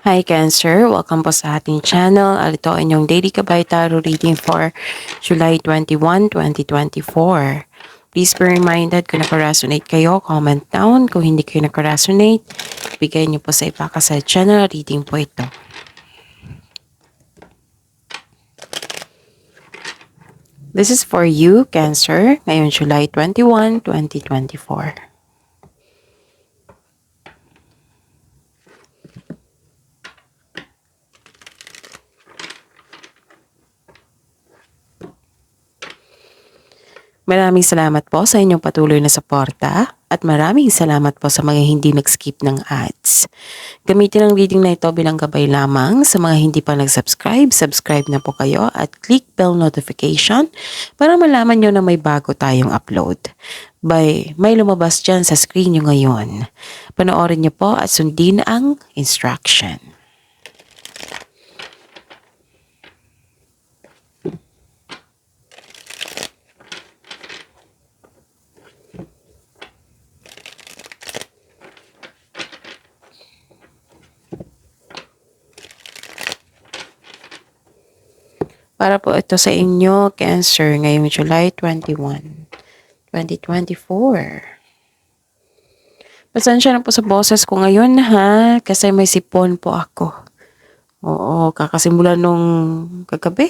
Hi Cancer! Welcome po sa ating channel. Ito ang inyong Daily Gabay Tarot reading for July 21, 2024. Please be reminded kung naka-resonate kayo, comment down. Kung hindi kayo naka-resonate, bigay niyo po sa iba sa channel reading po ito. This is for you, Cancer, ngayon July 21, 2024. Maraming salamat po sa inyong patuloy na suporta at maraming salamat po sa mga hindi nag-skip ng ads. Gamitin ang reading na ito bilang gabay lamang. Sa mga hindi pa nag-subscribe, subscribe na po kayo at click bell notification para malaman nyo na may bago tayong upload. May lumabas dyan sa screen nyo ngayon. Panoorin nyo po at sundin ang instruction. Para po ito sa inyo, Cancer, ngayong July 21, 2024. Pasensya na po sa boses ko ngayon ha, kasi may sipon po ako. Oo, kakasimula nung kagabi.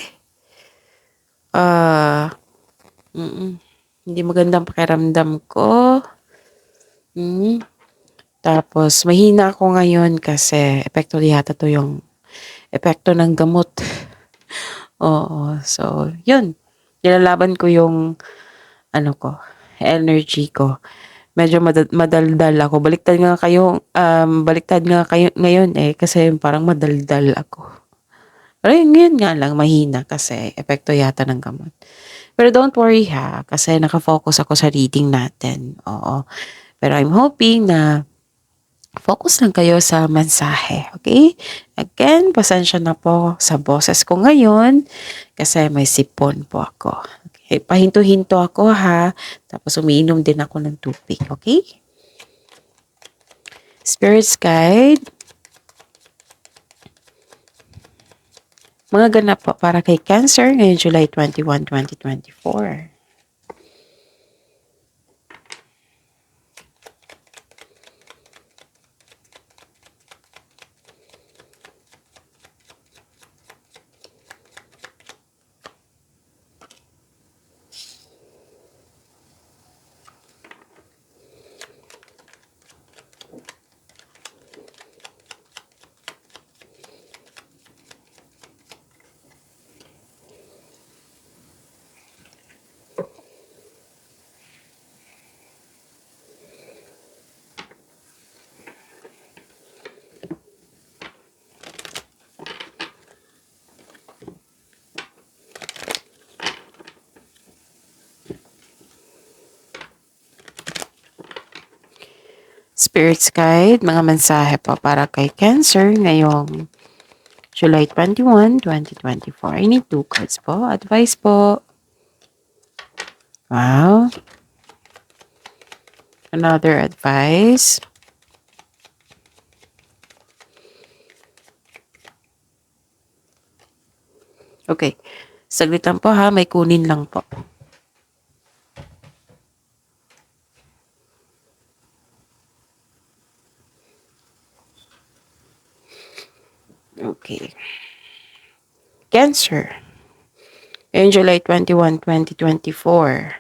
Hindi magandang pakiramdam ko. Tapos, mahina ako ngayon kasi epekto yata to yung epekto ng gamot. Oo, so, yun. Nilalaban ko yung, energy ko. Medyo madaldal ako. Baliktad nga kayo ngayon kasi parang madaldal ako. Pero yun nga lang, mahina kasi epekto yata ng gamot. Pero don't worry ha, kasi nakafocus ako sa reading natin. Oo. Pero I'm hoping na focus lang kayo sa mensahe, okay? Again, pasensya na po sa boses ko ngayon kasi may sipon po ako. Okay, pahinto-hinto ako ha, tapos umiinom din ako ng tubig, okay? Spirits Guide. Mga ganap po para kay Cancer ngayong July 21, 2024. Spirits Guide, mga mensahe po para kay Cancer ngayong July 21, 2024. I need 2 cards po. Advice po. Wow. Another advice. Okay. Saglit lang po ha. May kunin lang po. Okay. Cancer. In July 21, 2024.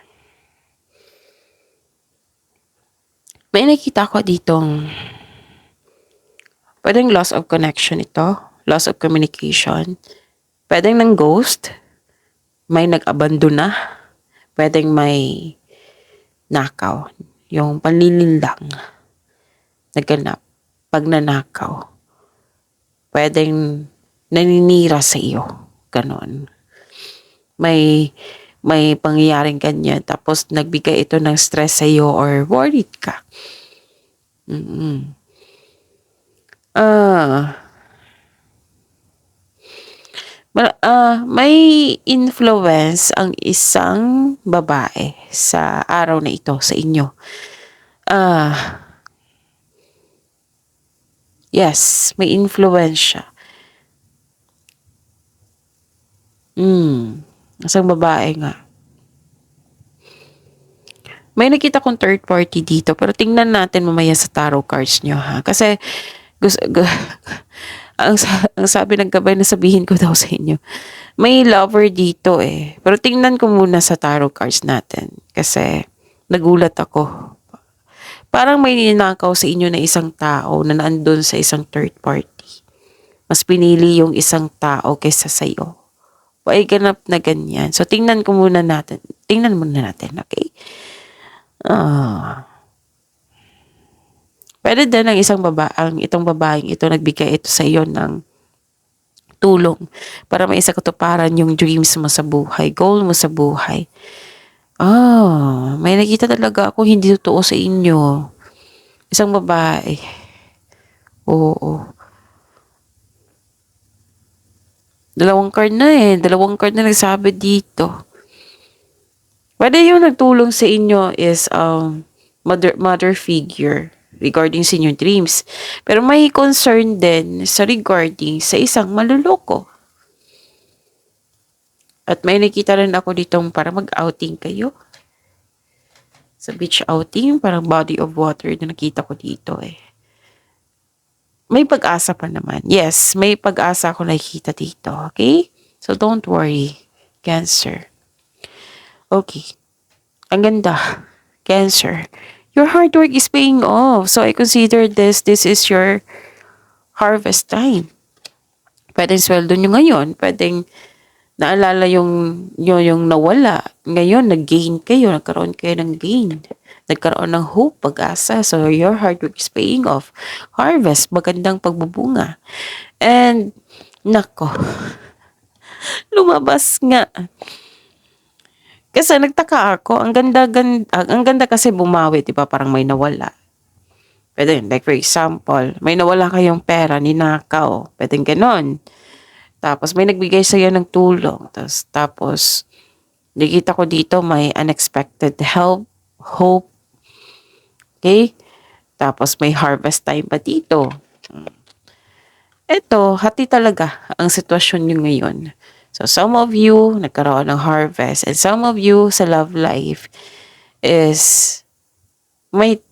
May nakita ko ditong pwedeng loss of connection ito. Loss of communication. Pwedeng ng ghost. May nag-abandon na. Pwedeng may nakaw. Yung panlilinlang. Naganap. Pag nanakaw. Pwedeng naninira sa iyo. Ganon. May pangyayaring ganyan. Tapos nagbigay ito ng stress sa iyo or worried ka. May influence ang isang babae sa araw na ito sa inyo. Yes, may influensya. Isang babae nga. May nakita kong third party dito, pero tingnan natin mamaya sa tarot cards nyo, ha. Kasi, gusto, ang sabi ng gabay na sabihin ko daw sa inyo, may lover dito eh. Pero tingnan ko muna sa tarot cards natin. Kasi, nagulat ako. Parang may ninakaw sa inyo na isang tao na naandun sa isang third party. Mas pinili yung isang tao kaysa sa'yo. Ay ganap na ganyan. So, tingnan muna natin, okay? Pwede din ang itong babaeng ito nagbigay ito sa iyo ng tulong para may isa katuparan yung dreams mo sa buhay, goal mo sa buhay. May nakita talaga ako hindi totoo sa inyo. Isang babae. Oo. Dalawang card na nagsabi dito. Pwede yung nagtulong sa inyo is mother figure regarding sa inyong dreams. Pero may concern din sa regarding sa isang maluloko. At may nakita rin ako ditong para mag-outing kayo. Sa beach outing, parang body of water na nakita ko dito eh. May pag-asa pa naman. Yes, may pag-asa ako nakikita dito. Okay? So don't worry, Cancer. Okay. Ang ganda. Cancer. Your hard work is paying off. So I consider this is your harvest time. Pwedeng sweldo nyo ngayon. Pwedeng naalala yung nawala. Ngayon, nag-gain kayo. Nagkaroon kayo ng gain. Nagkaroon ng hope, pag-asa. So your hard work is paying off. Harvest, magandang pagbubunga. And, nako. Lumabas nga. Kasi nagtaka ako, ang ganda kasi bumawi, 'di ba? Parang may nawala. Pwede yun, like for example, may nawala kayong pera, ninakaw. Pwede ganon. Tapos may nagbigay sa iyo ng tulong. Tapos nakita ko dito may unexpected help, hope. Okay? Tapos may harvest time pa dito. Ito, hati talaga ang sitwasyon nyo ngayon. So, some of you, nagkaroon ng harvest. And some of you, sa love life, is, may,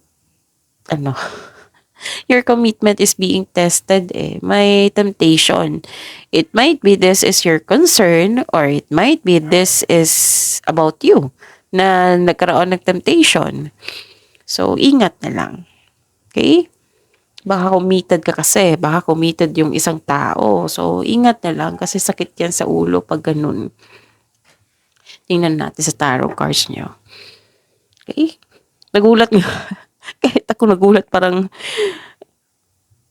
your commitment is being tested eh. May temptation. It might be this is your concern, or it might be this is about you, na nagkaroon ng temptation. So, ingat na lang. Okay? Baka committed ka kasi. Baka committed yung isang tao. So, ingat na lang kasi sakit yan sa ulo pag ganun. Tingnan natin sa tarot cards nyo. Okay? Nagulat nga. Kahit ako nagulat parang,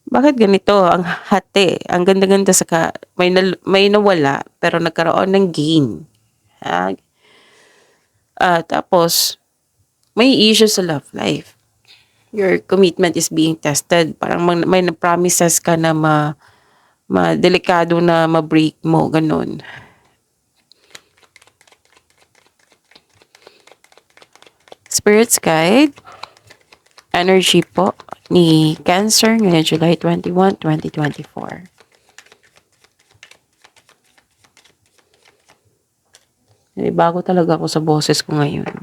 bakit ganito? Ang hati. Ang ganda-ganda may nawala pero nagkaroon ng gain. Tapos, may issue sa love life. Your commitment is being tested. Parang may promises ka na delikado na ma-break mo, ganun. Spirit's Guide, energy po ni Cancer ngayong July 21, 2024. Bago talaga ako sa boses ko ngayon.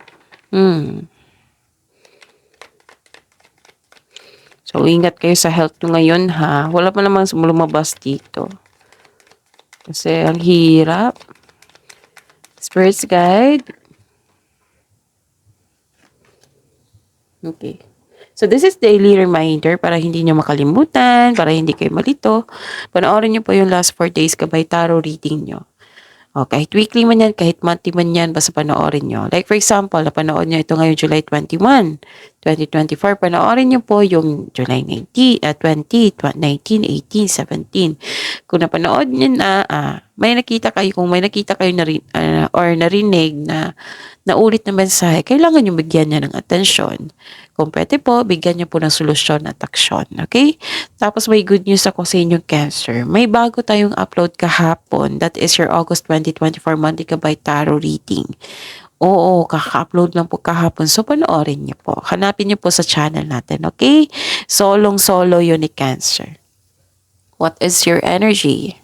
So, ingat kayo sa health nyo ngayon, ha? Wala pa namang lumabas dito. Kasi, ang hirap. Spirit's Guide. Okay. So, this is daily reminder para hindi nyo makalimutan, para hindi kayo malito. Panoorin nyo po yung last 4 days kabay tarot reading nyo. O, kahit weekly man yan, kahit monthly man yan, basta panoorin nyo. Like for example, napanood nyo ito ngayon July 21, 2024. Panoorin nyo po yung July 20, 19, 18, 17. Kung napanood nyo na, may nakita kayo or narinig na naulit na mensahe, kailangan nyo bigyan niya ng atensyon. Kung pwede po, bigyan niyo po ng solusyon at aksyon. Okay? Tapos may good news ako sa inyong Cancer. May bago tayong upload kahapon. That is your August 2024 monthly kabay tarot reading. Oo, kaka-upload lang po kahapon. So, panoorin niyo po. Hanapin niyo po sa channel natin. Okay? Solong-solo yun ni Cancer. What is your energy?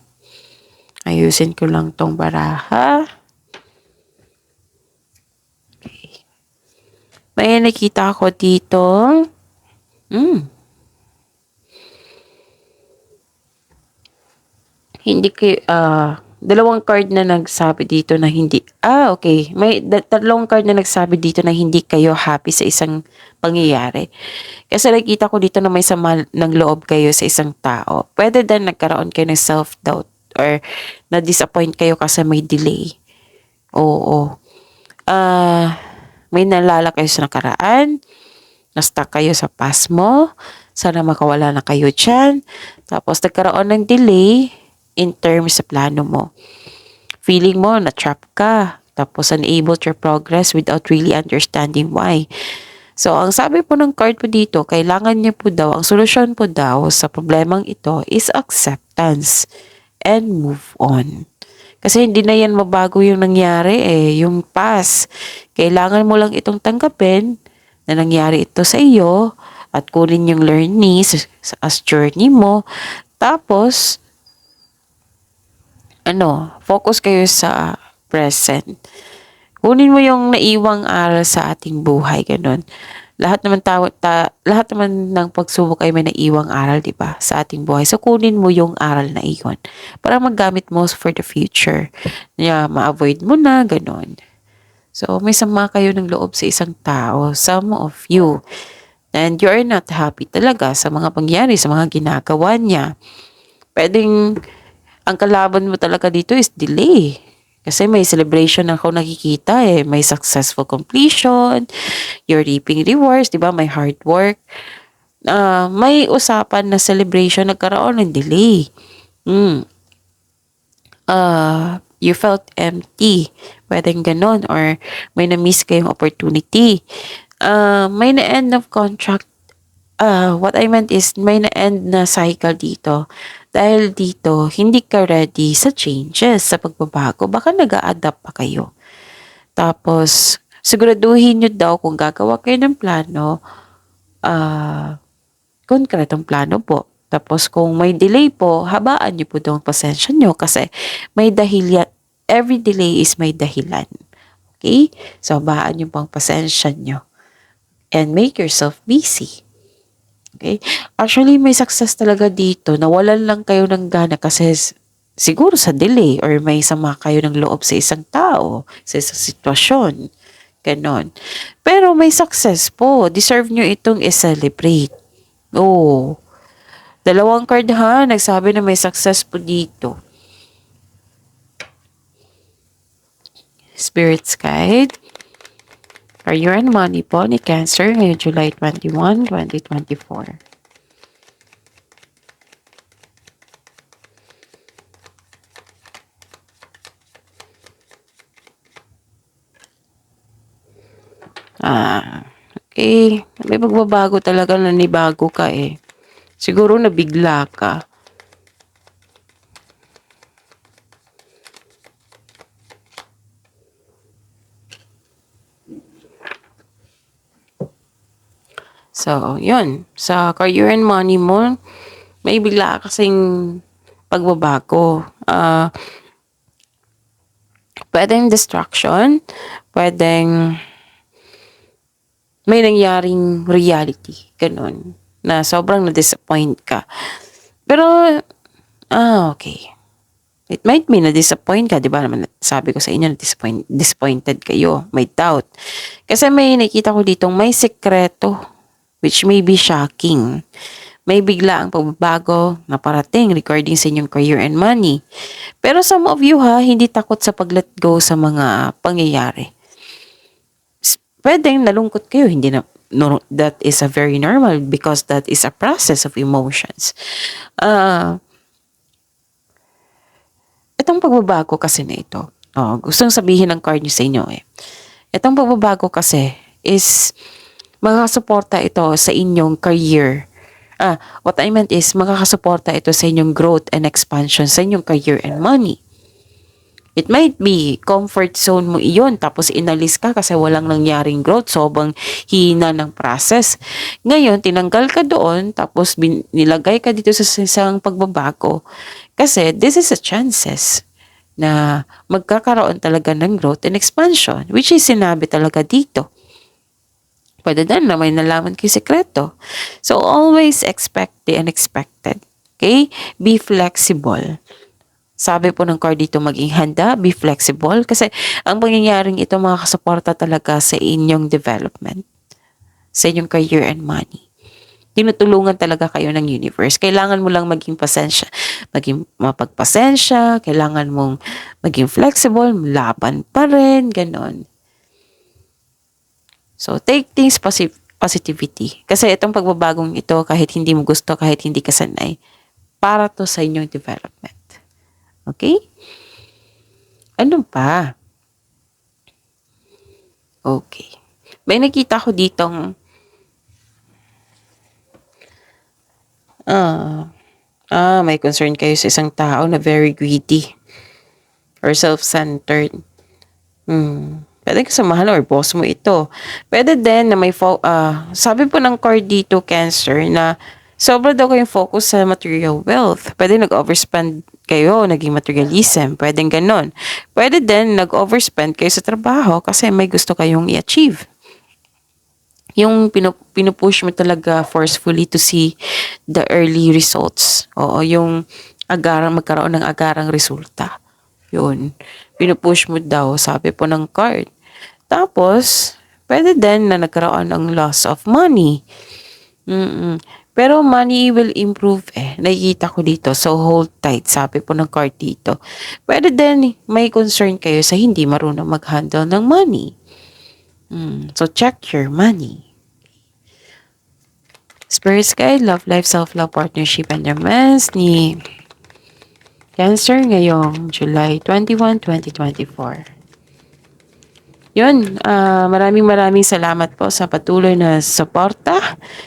Ayusin ko lang tong baraha. Okay. May nakita ako dito. Hindi kayo, dalawang card na nagsabi dito na hindi, okay. May tatlong card na nagsabi dito na hindi kayo happy sa isang pangyayari. Kasi nakita ko dito na may sama ng loob kayo sa isang tao. Pwede din nagkaroon kayo ng self-doubt or na-disappoint kayo kasi may delay. Oo. May nalala kayo sa nakaraan, na-stuck kayo sa past mo, sana makawala na kayo dyan. Tapos nagkaroon ng delay in terms sa plano mo. Feeling mo na-trap ka, tapos unable to progress without really understanding why. So, ang sabi po ng card po dito, kailangan niyo po daw, ang solusyon po daw sa problemang ito is acceptance and move on. Kasi hindi na yan mabago yung nangyari yung past. Kailangan mo lang itong tanggapin na nangyari ito sa iyo at kunin yung learnings as journey mo. Tapos, focus kayo sa present. Kunin mo yung naiwang aral sa ating buhay, ganun. Lahat naman ng pagsubok ay may naiwang aral, 'di ba? Sa ating buhay. So kunin mo yung aral na iyon para magamit mo for the future. Ma-avoid mo na, ganun. So may sama kayo ng loob sa isang tao, some of you. And you are not happy talaga sa mga pangyayari, sa mga ginagawa niya. Pwedeng ang kalaban mo talaga dito is delay. Kasi may celebration ako nakikita May successful completion, you're reaping rewards, di ba? May hard work. May usapan na celebration, nagkaroon ng delay. You felt empty. Pwedeng ganon. Or may na-miss kayong opportunity. May na-end of contract. What I meant is may na-end na cycle dito. Dahil dito, hindi ka ready sa changes, sa pagbabago. Baka nag-a-adapt pa kayo. Tapos, siguraduhin nyo daw kung gagawa kayo ng plano, konkretong plano po. Tapos, kung may delay po, habaan nyo po daw ang pasensya nyo kasi may dahilan. Every delay is may dahilan. Okay? So, habaan nyo po ang pasensya nyo. And make yourself busy. Okay? Actually, may success talaga dito. Nawalan lang kayo ng gana kasi siguro sa delay or may sama kayo ng loob sa isang tao, sa isang sitwasyon. Ganon. Pero may success po. Deserve nyo itong i-celebrate. Dalawang card ha. Nagsabi na may success po dito. Spirit's Guide. Career and money po ni Cancer ngayong July 21, 2024. Okay. May pagbabago talaga, nanibago ka Siguro nabigla ka. So, yun. Sa career and money mo, may bigla kasing pagbabago. Pwedeng distraction, pwedeng may nangyaring reality, ganun, na sobrang na-disappoint ka. Pero, okay. It might be na-disappoint ka, di ba naman sabi ko sa inyo, disappointed kayo, may doubt. Kasi may nakita ko ditong may sekreto, which may be shocking. May bigla ang pagbabago na parating regarding sa inyong career and money. Pero some of you hindi takot sa pag-let go sa mga pangyayari. Pwedeng nalungkot kayo, hindi na, that is a very normal because that is a process of emotions. Itong pagbabago kasi na ito, gustong sabihin ng card nyo sa inyo Itong pagbabago kasi is makakasuporta ito sa inyong career. What I meant is makakasuporta ito sa inyong growth and expansion sa inyong career and money. It might be comfort zone mo iyon tapos inalis ka kasi walang nangyaring growth, sobrang hina ng process. Ngayon, tinanggal ka doon tapos nilagay ka dito sa isang pagbabago kasi this is a chances na magkakaroon talaga ng growth and expansion, which is sinabi talaga dito. Pwede din na may nalaman kayo sekreto. So, always expect the unexpected. Okay? Be flexible. Sabi po ng card dito, maging handa, be flexible. Kasi ang pangyayaring ito, mga kasuporta talaga sa inyong development. Sa inyong career and money. Tinutulungan talaga kayo ng universe. Kailangan mo lang maging pasensya. Maging mapagpasensya. Kailangan mong maging flexible. Laban pa rin. Ganon. So, take things positivity. Kasi itong pagbabagong ito, kahit hindi mo gusto, kahit hindi ka sanay, para to sa inyong development. Okay? Ano pa? Okay. May nakita ko ditong may concern kayo sa isang tao na very greedy or self-centered. Pwede kasamahan or boss mo ito. Pwede din na may sabi po ng card dito, Cancer, na sobra daw kayong focus sa material wealth. Pwede nag-overspend kayo, naging materialism. Pwede ganon. Pwede din nag-overspend kayo sa trabaho kasi may gusto kayong i-achieve. Yung pinupush mo talaga forcefully to see the early results. Oo, yung magkaroon ng agarang resulta. Yun. Pinupush mo daw, sabi po ng card. Tapos, pwede din na nagkaroon ng loss of money. Pero money will improve Nakikita ko dito. So, hold tight. Sabi po ng card dito. Pwede din may concern kayo sa hindi marunong mag-handle ng money. So, check your money. Spirit Guide, Love Life, Self-Love, Partnership, and Romance ni Cancer ngayong July 21, 2024. Yun, maraming salamat po sa patuloy na suporta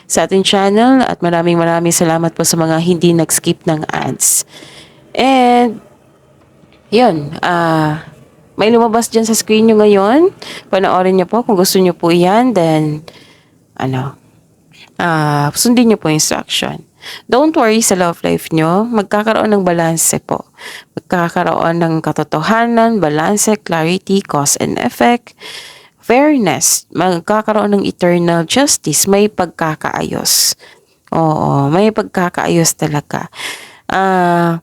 sa ating channel at maraming salamat po sa mga hindi nag-skip ng ads. And, yun, may lumabas dyan sa screen nyo ngayon. Panoorin nyo po kung gusto nyo po yan. Then, sundin nyo po instruction. Don't worry sa love life nyo. Magkakaroon ng balanse po. Magkakaroon ng katotohanan, balanse, clarity, cause and effect, fairness. Magkakaroon ng eternal justice. May pagkakaayos. Oo, may pagkakaayos talaga. Sa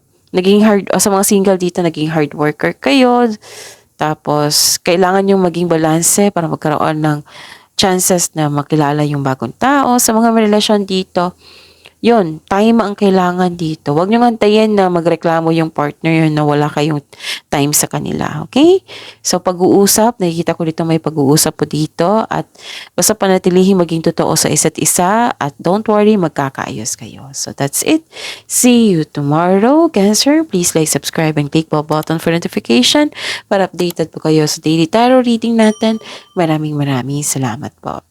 mga single dito, naging hard worker kayo. Tapos, kailangan yung maging balanse para magkaroon ng chances na makilala yung bagong tao. Sa mga relasyon dito, yun, time ang kailangan dito. Huwag nyo antayin na magreklamo yung partner yun na wala kayong time sa kanila. Okay? So, pag-uusap, nakikita ko dito may pag-uusap po dito at basta panatilihin maging totoo sa isa't isa at don't worry, magkakaayos kayo. So, that's it. See you tomorrow. Cancer, please like, subscribe, and click bell button for notification para updated po kayo sa daily tarot reading natin. Maraming salamat po.